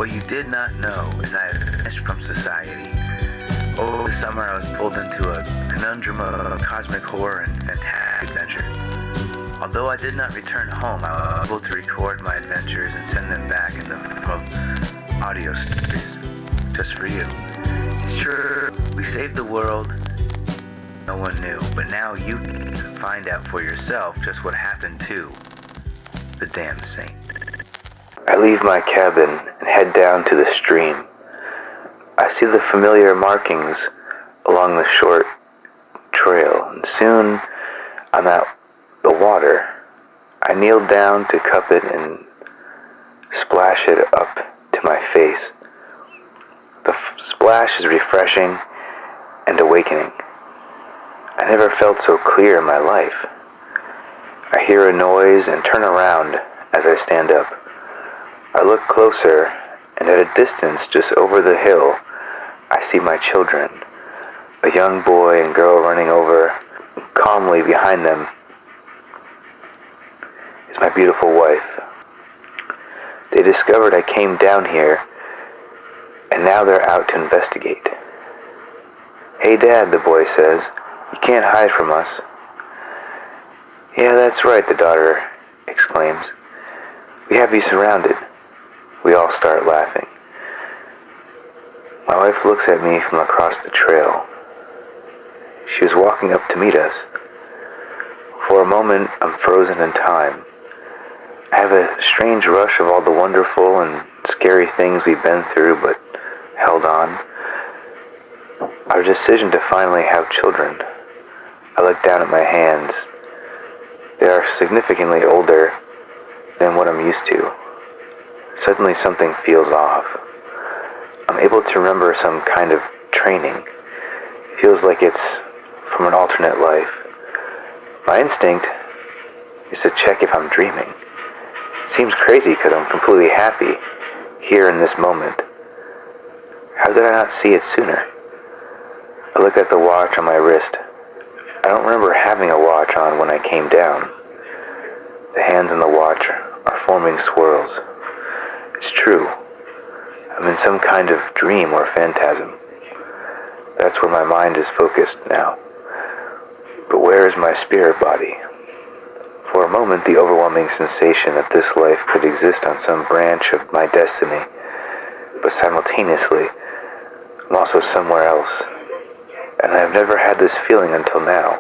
What you did not know is I had vanished from society. Over the summer, I was pulled into a conundrum of cosmic horror and fantastic adventure. Although I did not return home, I was able to record my adventures and send them back in the form of audio stories, just for you. It's true, we saved the world, no one knew, but now you can find out for yourself just what happened to the damned saint. I leave my cabin and head down to the stream. I see the familiar markings along the short trail, and soon I'm at the water. I kneel down to cup it and splash it up to my face. The splash is refreshing and awakening. I never felt so clear in my life. I hear a noise and turn around as I stand up. I look closer, and at a distance, just over the hill, I see my children. A young boy and girl running over. Calmly behind them is my beautiful wife. They discovered I came down here, and now they're out to investigate. "Hey, Dad," the boy says, "you can't hide from us." "Yeah, that's right," the daughter exclaims. "We have you surrounded." We all start laughing. My wife looks at me from across the trail. She was walking up to meet us. For a moment, I'm frozen in time. I have a strange rush of all the wonderful and scary things we've been through, but held on. Our decision to finally have children. I look down at my hands. They are significantly older than what I'm used to. Suddenly something feels off. I'm able to remember some kind of training. It feels like it's from an alternate life. My instinct is to check if I'm dreaming. It seems crazy because I'm completely happy here in this moment. How did I not see it sooner? I look at the watch on my wrist. I don't remember having a watch on when I came down. The hands on the watch are forming swirls. It's true. I'm in some kind of dream or phantasm. That's where my mind is focused now. But where is my spirit body? For a moment, the overwhelming sensation that this life could exist on some branch of my destiny, but simultaneously, I'm also somewhere else. And I've never had this feeling until now,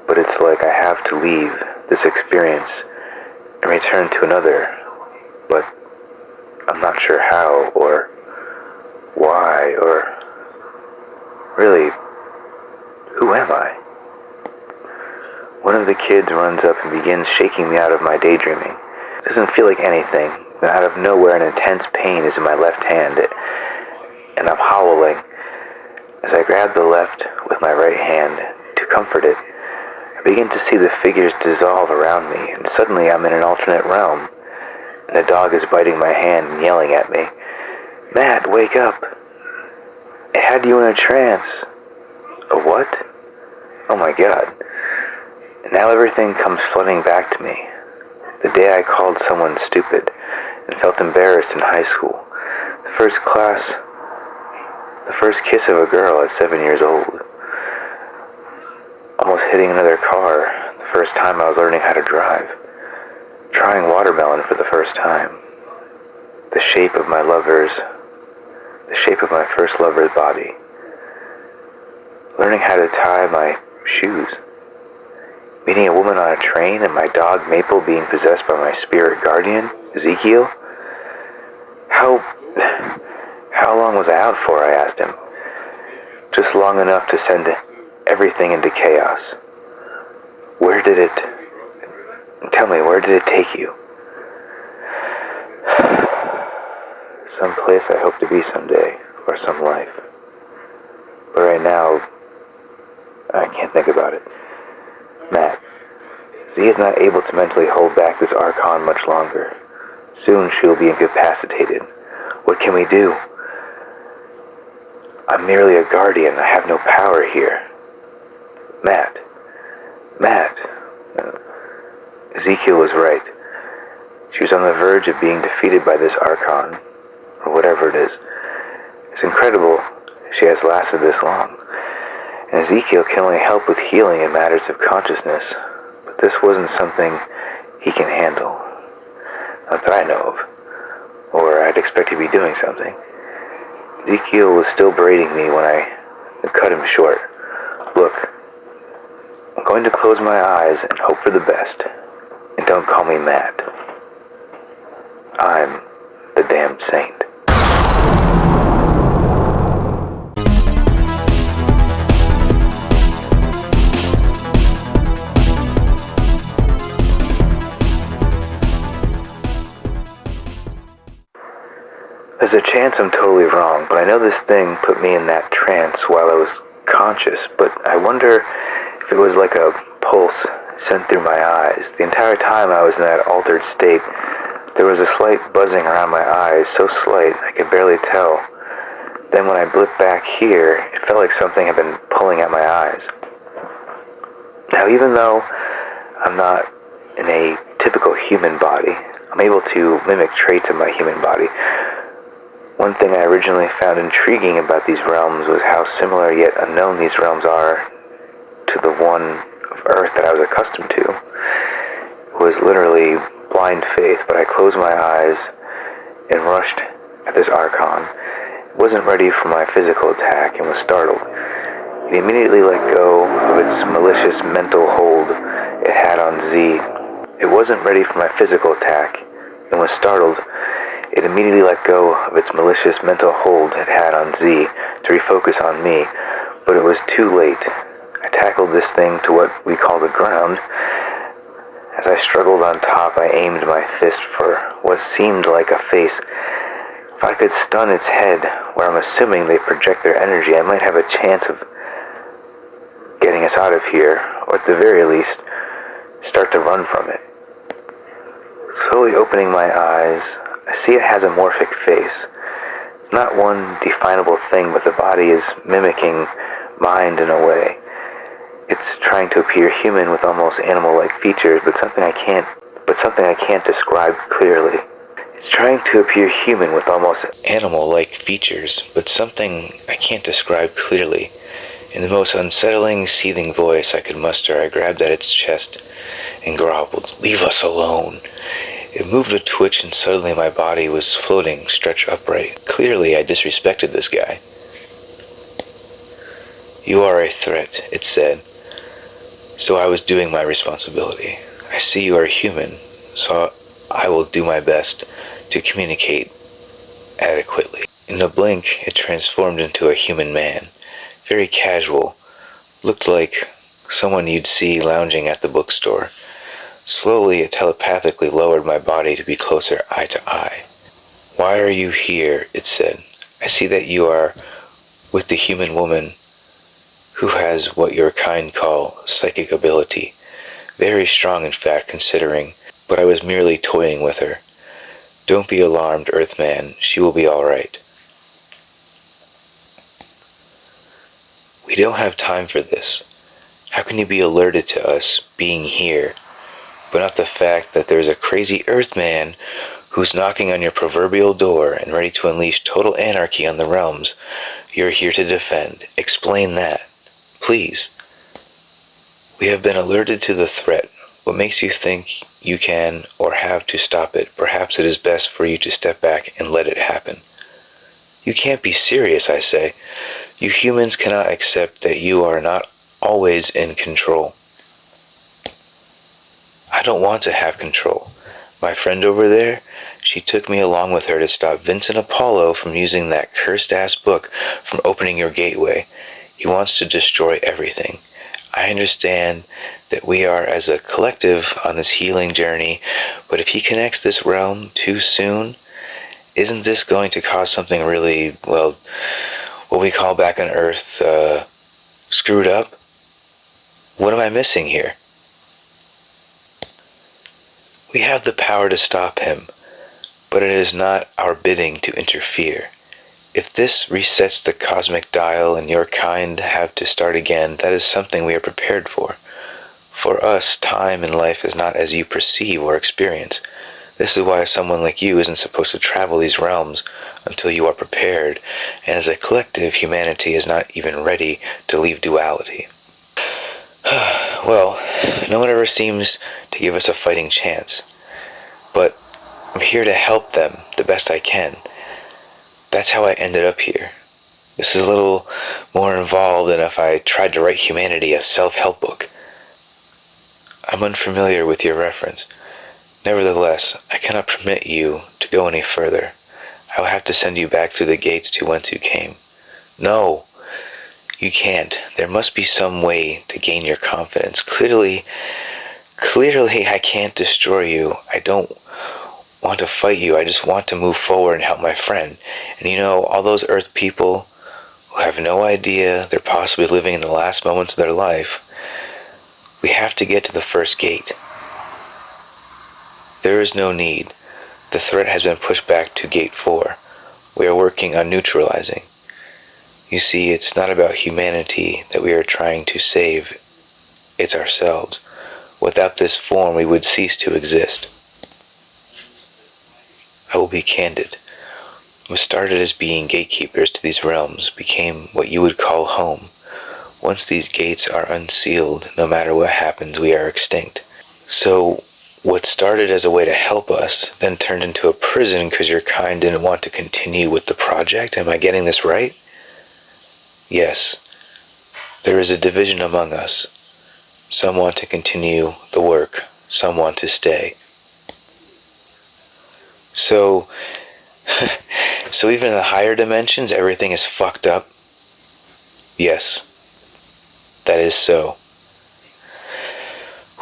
but it's like I have to leave this experience and return to another, but I'm not sure how or why or really, who am I? One of the kids runs up and begins shaking me out of my daydreaming. It doesn't feel like anything. Out of nowhere, an intense pain is in my left hand, and I'm howling. As I grab the left with my right hand to comfort it, I begin to see the figures dissolve around me, and suddenly I'm in an alternate realm, and a dog is biting my hand and yelling at me, "Matt, wake up! It had you in a trance." A what? Oh my God. And now everything comes flooding back to me. The day I called someone stupid and felt embarrassed in high school. The first kiss of a girl at 7 years old. Almost hitting another car the first time I was learning how to drive. Trying watermelon for the first time. The shape of my first lover's body. Learning how to tie my shoes. Meeting a woman on a train and my dog Maple being possessed by my spirit guardian, Ezekiel. How long was I out for, I asked him. Just long enough to send everything into chaos. Tell me, where did it take you? Some place I hope to be someday, or some life. But right now, I can't think about it. Matt, Z is not able to mentally hold back this Archon much longer. Soon she will be incapacitated. What can we do? I'm merely a guardian. I have no power here. Matt. Ezekiel was right. She was on the verge of being defeated by this Archon, or whatever it is. It's incredible she has lasted this long. And Ezekiel can only help with healing in matters of consciousness, but this wasn't something he can handle. Not that I know of, or I'd expect he'd be doing something. Ezekiel was still berating me when I cut him short. Look, I'm going to close my eyes and hope for the best, and don't call me Matt. I'm the damned saint. There's a chance I'm totally wrong, but I know this thing put me in that trance while I was conscious, but I wonder if it was like a pulse sent through my eyes. The entire time I was in that altered state, there was a slight buzzing around my eyes, so slight I could barely tell. Then when I blipped back here, it felt like something had been pulling at my eyes. Now even though I'm not in a typical human body, I'm able to mimic traits of my human body. One thing I originally found intriguing about these realms was how similar yet unknown these realms are to the one of Earth that I was accustomed to. It was literally blind faith, but I closed my eyes and rushed at this Archon. It wasn't ready for my physical attack and was startled. It immediately let go of its malicious mental hold it had on Z. It wasn't ready for my physical attack and was startled. It immediately let go of its malicious mental hold it had on Z to refocus on me, but it was too late. I tackled this thing to what we call the ground. As I struggled on top, I aimed my fist for what seemed like a face. If I could stun its head, where I'm assuming they project their energy, I might have a chance of getting us out of here, or at the very least, start to run from it. Slowly opening my eyes, I see it has a morphic face. It's not one definable thing, but the body is mimicking mind in a way. It's trying to appear human with almost animal-like features, but something I can't describe clearly. It's trying to appear human with almost animal-like features, but something I can't describe clearly. In the most unsettling, seething voice I could muster, I grabbed at its chest and growled, "Leave us alone." It moved a twitch, and suddenly my body was floating, stretched upright. Clearly, I disrespected this guy. "You are a threat," it said. So I was doing my responsibility. "I see you are human, so I will do my best to communicate adequately." In a blink, it transformed into a human man. Very casual. Looked like someone you'd see lounging at the bookstore. Slowly, it telepathically lowered my body to be closer eye to eye. "Why are you here?" it said. "I see that you are with the human woman who has what your kind call psychic ability. Very strong, in fact, considering, but I was merely toying with her. Don't be alarmed, Earthman. She will be all right." "We don't have time for this. How can you be alerted to us being here, but not the fact that there's a crazy Earthman who's knocking on your proverbial door and ready to unleash total anarchy on the realms you're here to defend? Explain that, please." "We have been alerted to the threat. What makes you think you can or have to stop it? Perhaps it is best for you to step back and let it happen." "You can't be serious," I say. "You humans cannot accept that you are not always in control." "I don't want to have control. My friend over there, she took me along with her to stop Vincent Apollo from using that cursed-ass book from opening your gateway. He wants to destroy everything. I understand that we are as a collective on this healing journey, but if he connects this realm too soon, isn't this going to cause something really, well, what we call back on Earth, screwed up? What am I missing here?" "We have the power to stop him, but it is not our bidding to interfere. If this resets the cosmic dial and your kind have to start again, that is something we are prepared for. For us, time in life is not as you perceive or experience. This is why someone like you isn't supposed to travel these realms until you are prepared, and as a collective, humanity is not even ready to leave duality. Well, no one ever seems to give us a fighting chance, but I'm here to help them the best I can. That's how I ended up here. This is a little more involved than if I tried to write humanity a self-help book. I'm unfamiliar with your reference. Nevertheless, I cannot permit you to go any further. I will have to send you back through the gates to whence you came. No, you can't. There must be some way to gain your confidence. Clearly, I can't destroy you. I don't want to fight you. I just want to move forward and help my friend. And you know, all those Earth people who have no idea they're possibly living in the last moments of their life, we have to get to the first gate. There is no need. The threat has been pushed back to Gate 4. We are working on neutralizing. You see, it's not about humanity that we are trying to save. It's ourselves. Without this form, we would cease to exist. I will be candid. What started as being gatekeepers to these realms became what you would call home. Once these gates are unsealed, no matter what happens, we are extinct. So, what started as a way to help us then turned into a prison because your kind didn't want to continue with the project? Am I getting this right? Yes. There is a division among us. Some want to continue the work. Some want to stay. So even in the higher dimensions, everything is fucked up? Yes. That is so.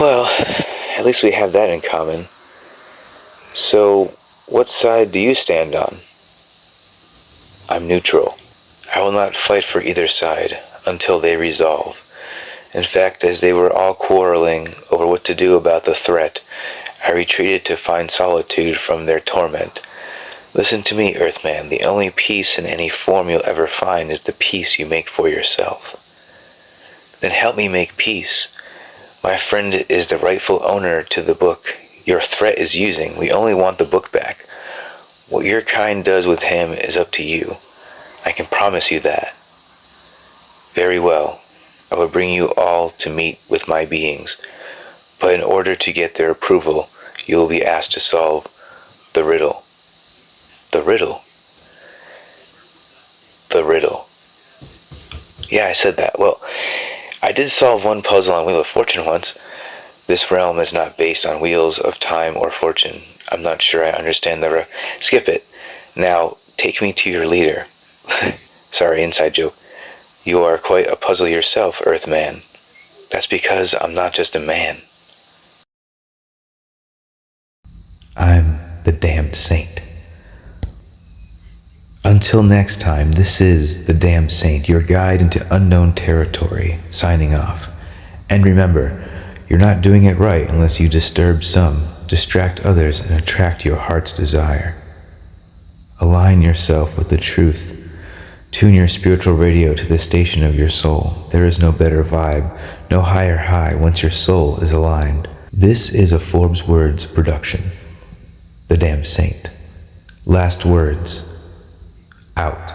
Well, at least we have that in common. So, what side do you stand on? I'm neutral. I will not fight for either side until they resolve. In fact, as they were all quarreling over what to do about the threat, I retreated to find solitude from their torment. Listen to me, Earthman. The only peace in any form you'll ever find is the peace you make for yourself. Then help me make peace. My friend is the rightful owner to the book your threat is using. We only want the book back. What your kind does with him is up to you. I can promise you that. Very well. I will bring you all to meet with my beings. But in order to get their approval, you will be asked to solve the riddle. The riddle? The riddle. Yeah, I said that. Well, I did solve one puzzle on Wheel of Fortune once. This realm is not based on wheels of time or fortune. I'm not sure I understand the skip it. Now, take me to your leader. Sorry, inside joke. You are quite a puzzle yourself, Earthman. That's because I'm not just a man. I'm the damned saint. Until next time, this is the Damned Saint, your guide into unknown territory, signing off. And remember, you're not doing it right unless you disturb some, distract others, and attract your heart's desire. Align yourself with the truth. Tune your spiritual radio to the station of your soul. There is no better vibe, no higher high once your soul is aligned. This is a ForbzWordz production. The Damned Saint. Last words. Out.